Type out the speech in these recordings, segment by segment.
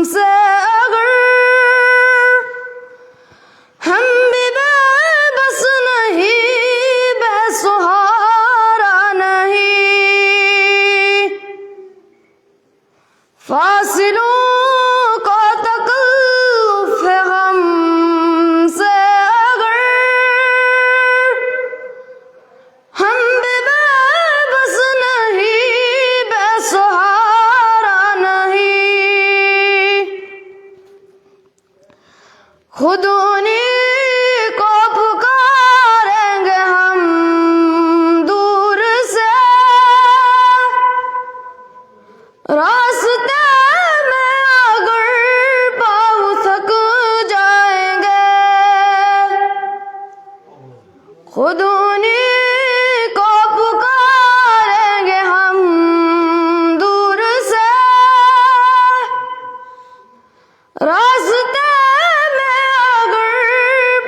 हमसे अगर हम भी बेबस नहीं, बेसहारा नहीं, फासिलों का तकल्लुफ है हमसे अगर हम भी बेबस नहीं, बेसहारा नहीं, खुद उन्हीं को पुकारेंगे हम दूर से, रास्ते में अगर पाँव थक जाएंगे, खुद उन्हीं को पुकारेंगे हम दूर से, रास्ते में अगर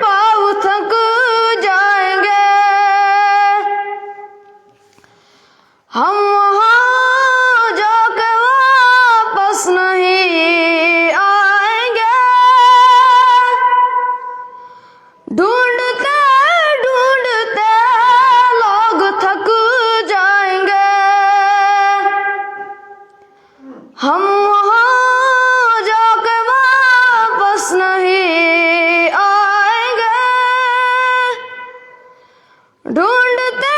पाँव थक जाएंगे, हम वहाँ जाके वापस नहीं आएंगे, ढूंढते ढूंढते लोग थक जाएंगे, हम वहाँ जाके वापस नहीं आएंगे, ढूंढते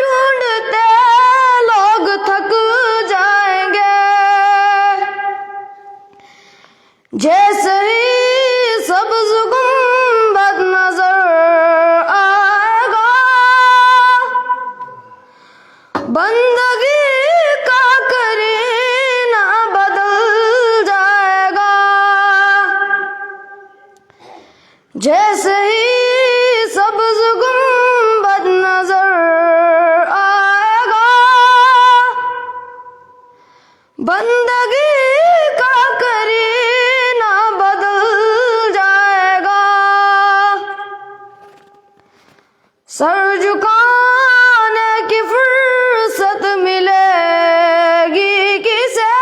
ढूंढते लोग थक जाएंगे, जैसे ही सब्ज़ गुंबद नजर आएगा, बंदगी का करीना बदल जाएगा, जैसे ही सब्ज़ गुंबद नजर आएगा, बंदगी का करीना बदल जाएगा, सर झुकाने की फुर्सत मिलेगी किसे,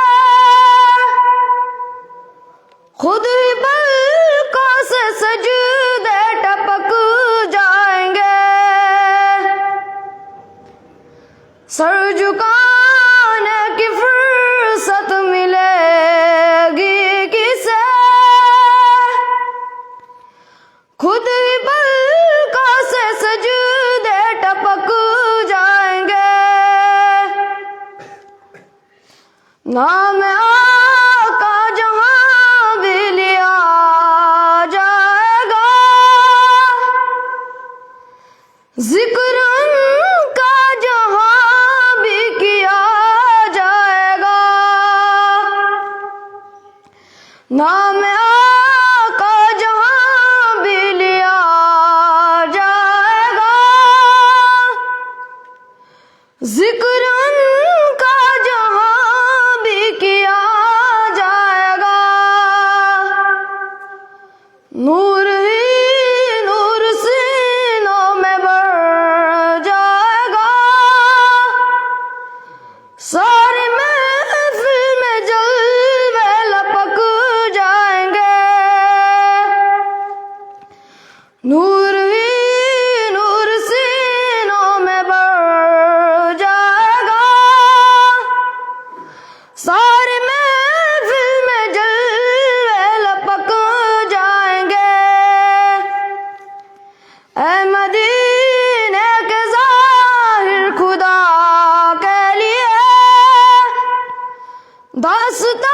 खुद ही पलकों से सजदे टपक जाएंगे, सर झुकाने की फुर्सत मिलेगी किसे, खुद ही पलकों से सजदे टपक जाएंगे, नाम आका जहां भी लिया जाएगा, जिक्र उनका जहां भी किया जाएगा, नाम आका जहां भी लिया जाएगा, जिक्र उनका जहां भी किया जाएगा, नूर ही नूर सीनों में बढ़ जाएगा, सारी महफिल में जलवे लपक जाएंगे, नूर ही नूर सीनों में बढ़ जाएगा, सारी महफिल में जलवे लपक जाएंगे, ऐ मदीने के ज़ाहिर खुदा के लिए दास्तां